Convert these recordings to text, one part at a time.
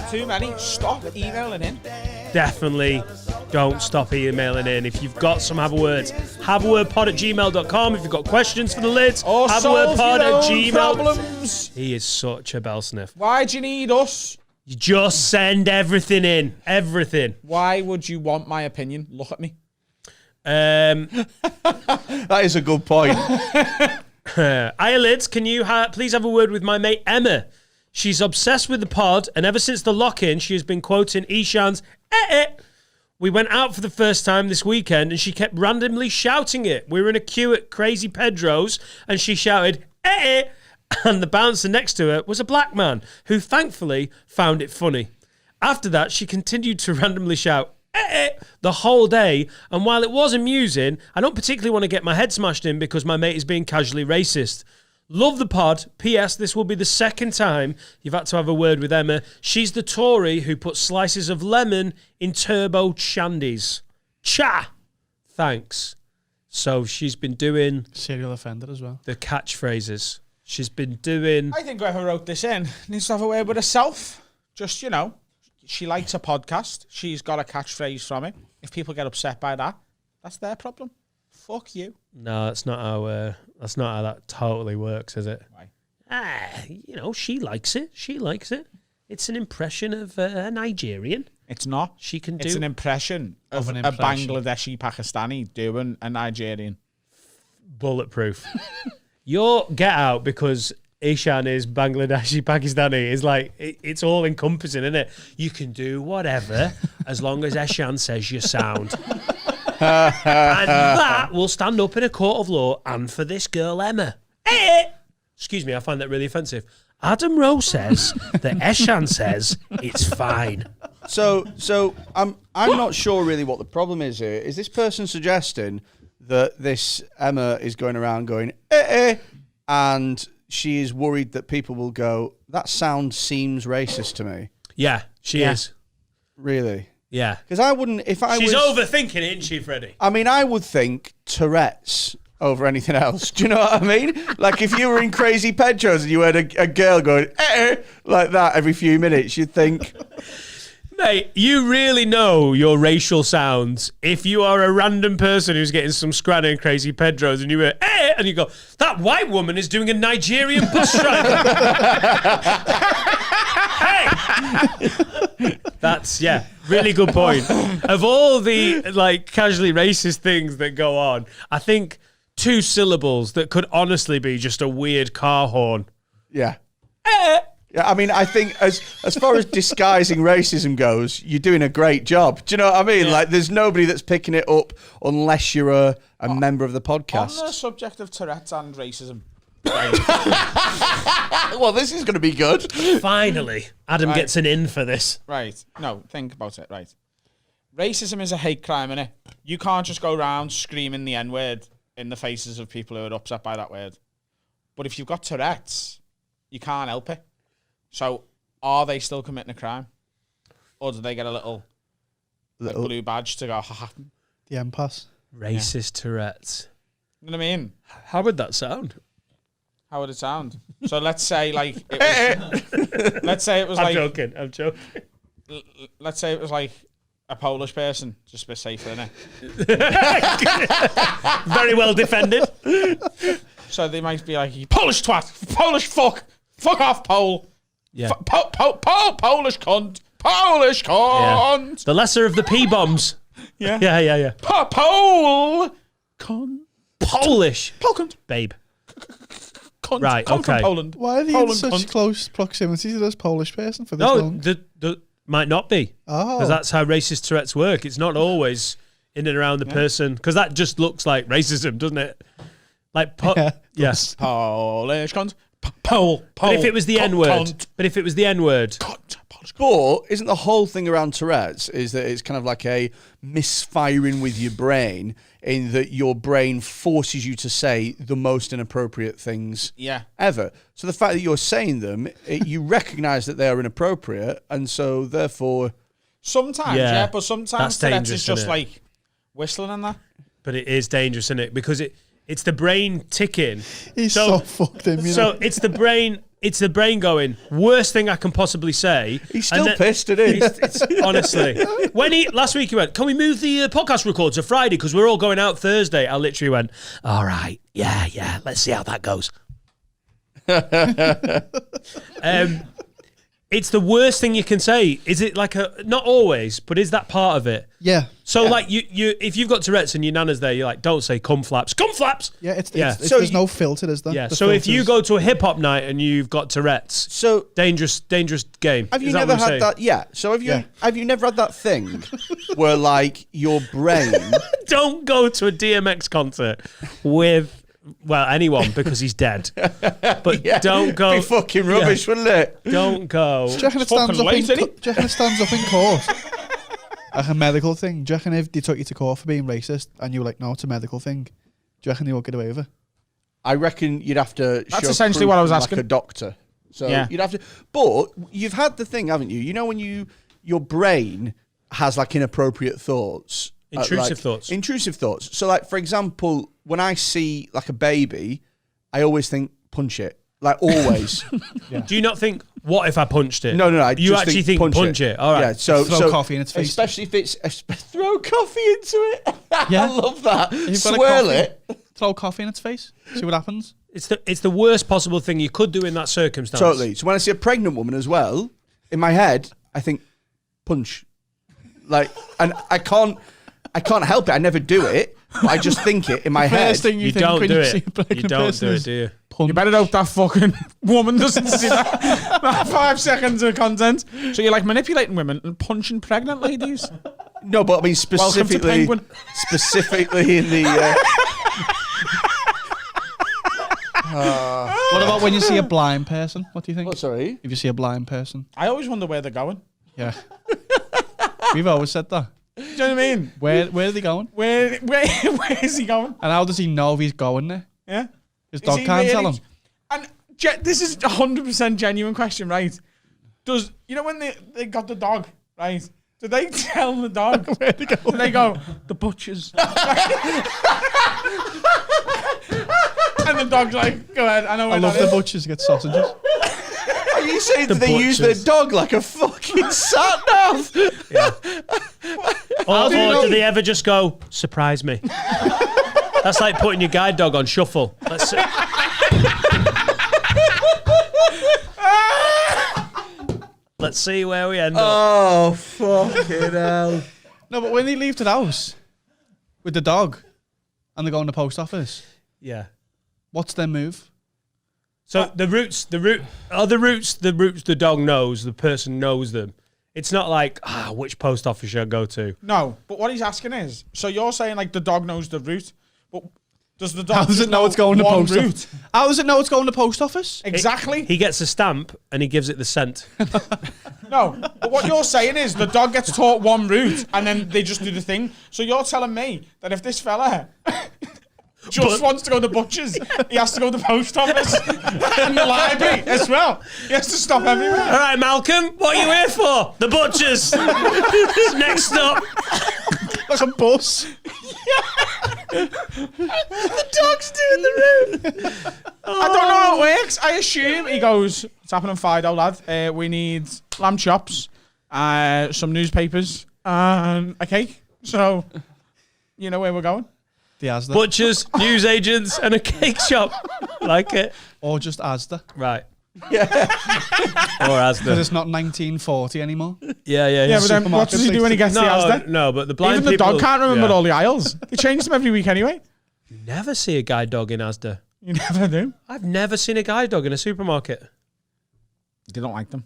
Too many. Stop emailing in. Definitely don't stop emailing in. If you've got some have a words, haveawordpod@gmail.com. If you've got questions for the lids, Or haveawordpod@gmail. problems. He is such a bell sniff. Why do you need us? You just send everything in. Everything. Why would you want my opinion? Look at me. That is a good point. Hiya, Lids, can you please have a word with my mate Emma? She's obsessed with the pod, and ever since the lock-in, she has been quoting Ishan's We went out for the first time this weekend, and she kept randomly shouting it. We were in a queue at Crazy Pedro's, and she shouted, and the bouncer next to her was a black man, who thankfully found it funny. After that, she continued to randomly shout, the whole day, and while it was amusing, I don't particularly want to get my head smashed in because my mate is being casually racist. Love the pod. P.S. This will be the second time you've had to have a word with Emma. She's the Tory who put slices of lemon in turbo shandies. Cha! Thanks. So she's been doing... Serial offender as well. The catchphrases. She's been doing... I think whoever wrote this in needs to have a word with herself. Just, she likes a podcast. She's got a catchphrase from it. If people get upset by that, that's their problem. Fuck you. No, that's not how that totally works, is it? Why? She likes it. She likes it. It's an impression of a Nigerian. It's not. She can do. It's an impression of a Bangladeshi Pakistani doing a Nigerian. Bulletproof. Your get out because Ishan is Bangladeshi Pakistani is like it's all encompassing, isn't it? You can do whatever as long as Ishan says you're sound. And that will stand up in a court of law and for this girl Emma. Excuse me, I find that really offensive. Adam Rowe says that Eshan says it's fine. So I'm not sure really what the problem is here. Is this person suggesting that this Emma is going around going and she is worried that people will go, that sound seems racist to me? Yeah, she is. Really? Yeah. Because I wouldn't, if I She's was... overthinking it, isn't she, Freddie? I mean, I would think Tourette's over anything else. Do you know what I mean? Like, if you were in Crazy Pedro's and you heard a girl going, like that every few minutes, you'd think... Mate, you really know your racial sounds if you are a random person who's getting some scranner in Crazy Pedro's and you hear, and you go, that white woman is doing a Nigerian bus driver. Hey! That's, really good point. Of all the, casually racist things that go on, I think 2 syllables that could honestly be just a weird car horn. Yeah. Yeah, I mean, I think as far as disguising racism goes, you're doing a great job. Do you know what I mean? Yeah. Like, there's nobody that's picking it up unless you're a member of the podcast. On the subject of Tourette's and racism. Well, this is going to be good. Finally, Adam gets an in for this. Right. No, think about it, right. Racism is a hate crime, innit? You can't just go around screaming the N-word in the faces of people who are upset by that word. But if you've got Tourette's, you can't help it. So, are they still committing a crime? Or do they get a little blue badge to go, ha? The M-Pass. Racist Tourette's. You know what I mean? How would that sound? How would it sound? So let's say it was... let's say it was I'm joking. Let's say it was like a Polish person. Just a bit safer, innit? Very well defended. So they might be like, Polish twat! Polish fuck! Fuck off, Pole! Yeah. Polish cunt! Polish cunt! Yeah. The lesser of the P-bombs. Yeah. Yeah. Pole! Cunt. Polish. Pole cunt. Babe. Cunt. Right, Come okay. from Poland. Why are they Poland in such cunt. close proximity to this Polish person for this No, long? the might not be. Oh. Because that's how racist Tourette's work. It's not always in and around the person. Because that just looks like racism, doesn't it? Like, yes. Polish cunt. Pole. But if it was the N-word. Cunt. But if it was the N-word. Cunt. Polish cunt. But isn't the whole thing around Tourette's is that it's kind of like a misfiring with your brain in that your brain forces you to say the most inappropriate things ever. So the fact that you're saying them, you recognise that they are inappropriate, and so therefore... Sometimes, but sometimes Tourette's is just isn't it? like whistling and that. But it is dangerous, isn't it? Because it's the brain ticking. He's so fucked him, you know. So it's the brain it's the brain going, worst thing I can possibly say. He's still pissed, isn't he? It's, honestly. Last week he went, can we move the podcast record to Friday because we're all going out Thursday? I literally went, all right, yeah, let's see how that goes. It's the worst thing you can say. Is it like not always, but is that part of it? Yeah. So like you if you've got Tourette's and your nana's there, you're like, don't say cum flaps. Cum flaps! Yeah, there's no filter, is there? Yeah, so if you go to a hip-hop night and you've got Tourette's, so dangerous game. Have you never had that? Yeah. So have you never had that thing where like your brain... Don't go to a DMX concert with... Well, anyone, because he's dead. But don't go... It'd be fucking rubbish, wouldn't it? Don't go. Do you reckon it stands up in court? Like a medical thing? Do you reckon if they took you to court for being racist and you were like, no, it's a medical thing, do you reckon they won't get away with it? I reckon you'd have to... That's essentially what I was asking. Like a doctor. So you'd have to... But you've had the thing, haven't you? You know when your brain has like inappropriate thoughts... Intrusive thoughts. Intrusive thoughts. So, like, for example, when I see, like, a baby, I always think, punch it. Like, always. Do you not think, what if I punched it? No. You actually think punch it. All right. Yeah, so throw coffee in its face. Especially if it's... throw coffee into it. Yeah. I love that. Swirl it. Throw coffee in its face. See what happens. It's the worst possible thing you could do in that circumstance. Totally. So when I see a pregnant woman as well, in my head, I think, punch. Like, and I can't help it. I never do it. But I just think it in my head. First thing you don't do it. You don't do it, do you? Punch. You better hope that fucking woman doesn't see that 5 seconds of content. So you're like manipulating women and punching pregnant ladies? No, but I mean specifically in the... What about when you see a blind person? What do you think? Oh, sorry? If you see a blind person. I always wonder where they're going. Yeah. We've always said that. Do you know what I mean? Where are they going? Where is he going? And how does he know if he's going there? Yeah. His dog can't tell him. And this is a 100% genuine question, right? Does, you know when they got the dog, right? Do they tell the dog where to go? Do they go, the butchers? And the dog's like, go ahead, I know where I love that the is. butchers get sausages. Are you saying that they use their dog like a fucking SatNav? Yeah. Or do they ever just go, surprise me? That's like putting your guide dog on shuffle. Let's see where we end up. Oh, fucking hell. No, but when they leave to the house with the dog and they go in the post office, Yeah. what's their move? So the routes the dog knows, the person knows them. It's not like, which post office should I go to? No, but what he's asking is, so you're saying like the dog knows the route, but does the dog How does just it know it's going to one post route? office? How does it know it's going to post office? Exactly. He gets a stamp and he gives it the scent. No, but what you're saying is the dog gets taught one route and then they just do the thing. So you're telling me that if this fella just wants to go to the butchers, he has to go to the post office and the library as well. He has to stop everywhere. All right, Malcolm, what are you here for? The butchers. Next stop. Like a bus. The dog's doing the route. I don't know how it works. I assume he goes, it's happening Fido, lad. We need lamb chops, some newspapers, and a cake. So, you know where we're going. The Asda. Butchers, newsagents, and a cake shop. Like it. Or just Asda. Right. Yeah. Or Because Asda. it's not 1940 anymore. Yeah. Yeah, but then what does he do when he gets to the Asda? No, but the blind Even the people, dog can't remember all the aisles. They change them every week anyway. You never see a guide dog in Asda. You never do. I've never seen a guide dog in a supermarket. They don't like them.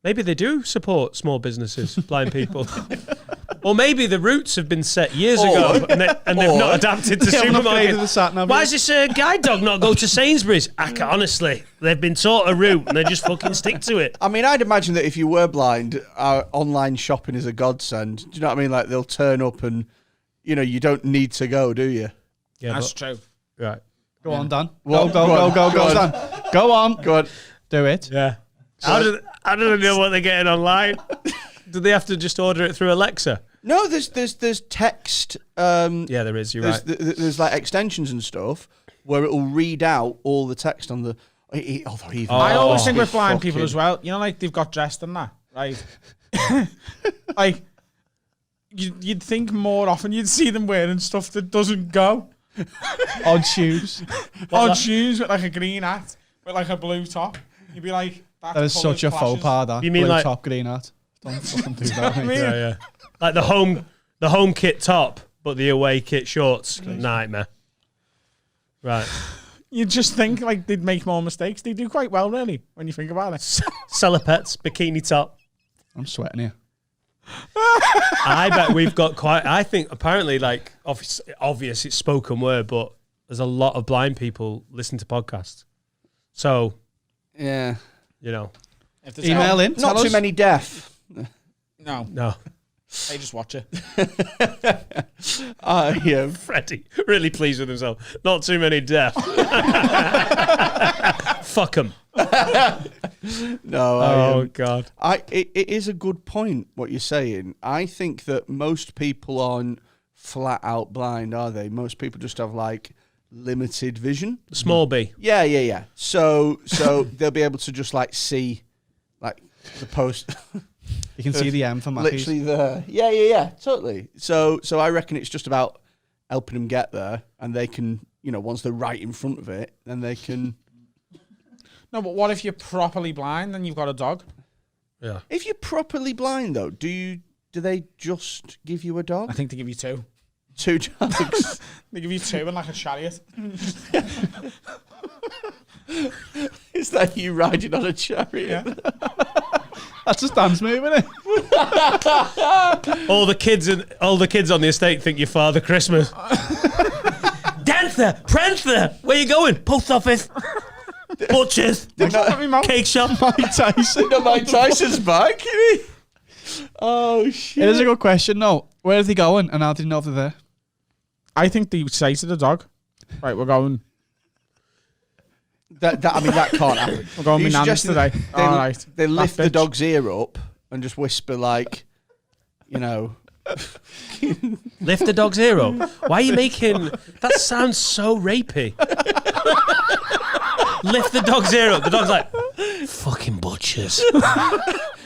Maybe they do support small businesses, blind people. Or maybe the routes have been set years ago and they've not adapted to supermarkets. Why does this guide dog not go to Sainsbury's? Honestly, they've been taught a route and they just fucking stick to it. I mean, I'd imagine that if you were blind, online shopping is a godsend. Do you know what I mean? Like, they'll turn up and, you don't need to go, do you? Yeah, that's true. Right. Go on, Dan. Go, Dan. Go on. Go on. Do it. Yeah. How do they know what they're getting online? Do they have to just order it through Alexa? No, there's text. Yeah, there is. You're right. There's like extensions and stuff where it will read out all the text on I always think with blind people as well, you know, like they've got dressed and that, right? Like, you'd think more often you'd see them wearing stuff that doesn't go. Odd shoes. Odd shoes with like a green hat, with like a blue top. You'd be like, that is such a faux pas, that. You mean blue like top, green hat. Don't fucking do that, mate. Yeah. Like the home kit top, but the away kit shorts. Nightmare. Right. You just think like they'd make more mistakes. They do quite well, really, when you think about it. Cellar-pets, bikini top. I'm sweating here. I bet we've got quite. I think apparently, like obvious, it's spoken word, but there's a lot of blind people listen to podcasts. So, yeah, you know, email in. Not too many deaf. No. They just watch it. Freddy, really pleased with himself. Not too many deaf. Fuck them. No. God. It is a good point what you're saying. I think that most people aren't flat out blind, are they? Most people just have like limited vision. Small B. Yeah. So they'll be able to just like see like the post. You can see the M for Mackies. Literally there. Yeah, totally. So I reckon it's just about helping them get there, and they can, you know, once they're right in front of it, then they can. No, but what if you're properly blind and you've got a dog? Yeah. If you're properly blind, though, do they just give you a dog? I think they give you 2. 2 dogs. They give you 2 and like a chariot. Is that you riding on a chariot? Yeah. That's a stance move, isn't it? All the kids on the estate think you're Father Christmas. Dancer, Prancer, where you going? Post office, butchers, cake shop. Mike Tyson. No, Mike Tyson's back. Isn't he? Oh shit! It is a good question. No, where are they going? And how do you know if they're there? I think they say to the dog, "Right, we're going." That can't happen. We're going with Nan's today. All right. They lift the dog's ear up and just whisper like, you know. Lift the dog's ear up? Why are you making... That sounds so rapey. Lift the dog's ear up. The dog's like, fucking butchers.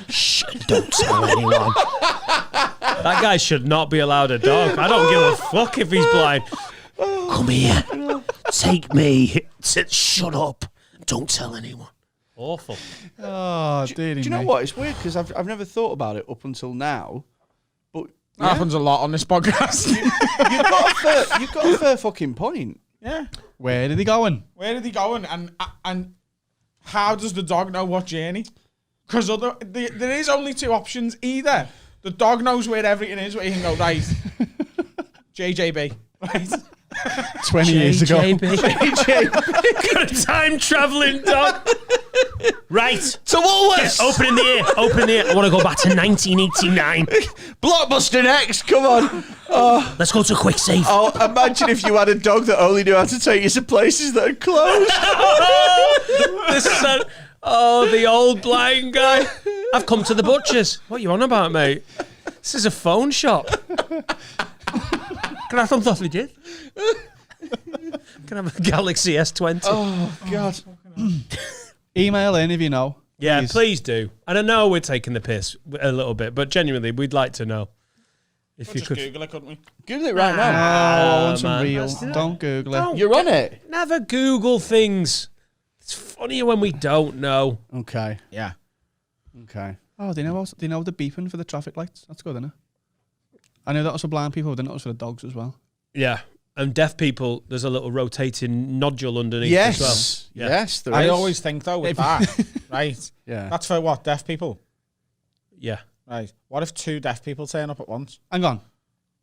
Shh, don't tell anyone. That guy should not be allowed a dog. I don't give a fuck if he's blind. Come here. Take me. Shut up. Don't tell anyone. Awful. Oh, do you know what? It's weird because I've never thought about it up until now. But that happens a lot on this podcast. You've got a fair fucking point. Yeah. Where are they going? And how does the dog know what journey? Because there is only 2 options. Either the dog knows where everything is, where you can go, right, JJB, right? 20 years ago. JJB. Got a time-travelling dog. Right. To Woolworths. Open in the ear. I want to go back to 1989. Blockbuster next. Come on. Oh. Let's go to a quick save. Oh, imagine if you had a dog that only knew how to take you to places that are closed. The old blind guy. I've come to the butcher's. What are you on about, mate? This is a phone shop. Can I have some sausages? Can I have a Galaxy S20? Oh, God. Email in if you know. Yeah, please do. And I know we're taking the piss a little bit, but genuinely, we'd like to know. If you could Google it, couldn't we? Google it right now. I want some real. Don't Google it. You're on it. Never Google things. It's funnier when we don't know. Okay. Yeah. Okay. Oh, they know the beeping for the traffic lights. That's good, isn't it? I know that was for blind people, but they know it was for the dogs as well. Yeah. And deaf people, there's a little rotating nodule underneath yes. as well. Yeah. Yes, there is. I always think, though, with that, right? Yeah. That's for what? Deaf people? Yeah. Right. What if 2 deaf people turn up at once? Hang on.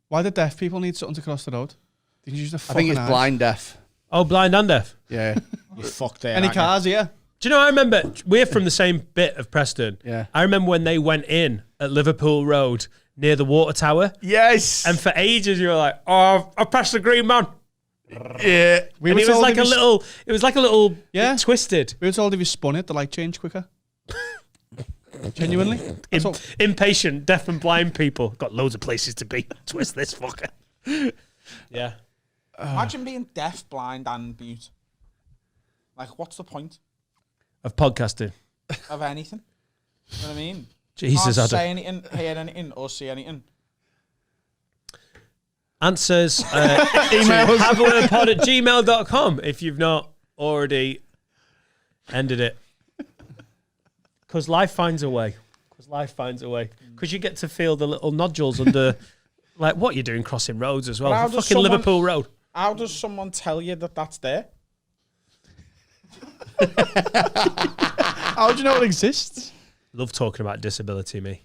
Why do deaf people need something to cross the road? They can use the I think it's blind deaf. Oh, blind and deaf? Yeah. You fucked there. Any cars here? Do you know, I remember, we're from the same bit of Preston. Yeah. I remember when they went in at Liverpool Road near the water tower. Yes. And for ages you were like, oh, I've passed the green man. Yeah. And it was like a little yeah. twisted. We were told if you spun it, the light changed quicker. Genuinely. Impatient, deaf and blind people. Got loads of places to be. Twist this fucker. Yeah. Imagine being deaf, blind, and mute. Like, what's the point? of podcasting? Of anything. You know what I mean? Jesus, Can't Adam. say anything, hear anything, or see anything. Answers haveawordpod@gmail.com if you've not already ended it. Because life finds a way. Because you get to feel the little nodules under, like, what you're doing crossing roads as well. Fucking Liverpool Road. How does someone tell you that that's there? How do you know it exists? Love talking about disability, me.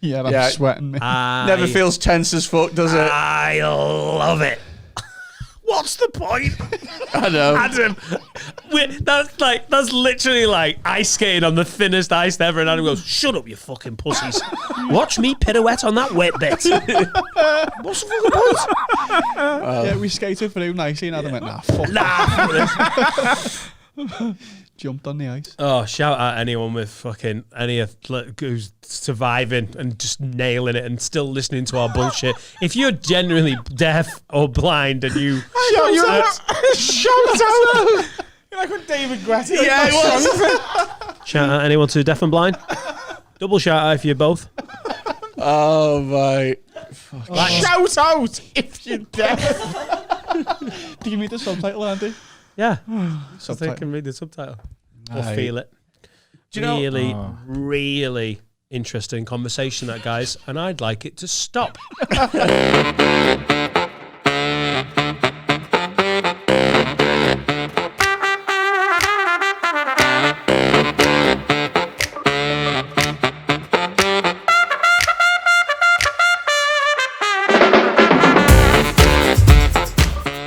Yeah, I'm sweating. Me. Never feels tense as fuck, does it? I love it. What's the point? I know. Adam, that's literally like ice skating on the thinnest ice ever. And Adam goes, "Shut up, you fucking pussies. Watch me pirouette on that wet bit." What's the fucking point? Yeah, we skated through nicely and Adam went, nah, fuck. Jumped on the ice. Oh, shout out anyone with fucking who's surviving and just nailing it and still listening to our bullshit. If you're genuinely deaf or blind and you Shout out! You're like when David Guetta. Yeah, it was. shout out anyone to deaf and blind. Double shout out if you're both. Oh, mate. Shout out if you're deaf. Do you read the subtitle, Andy? Yeah, so they can read the subtitle or feel it. Do you know? Really interesting conversation, that, guys, and I'd like it to stop.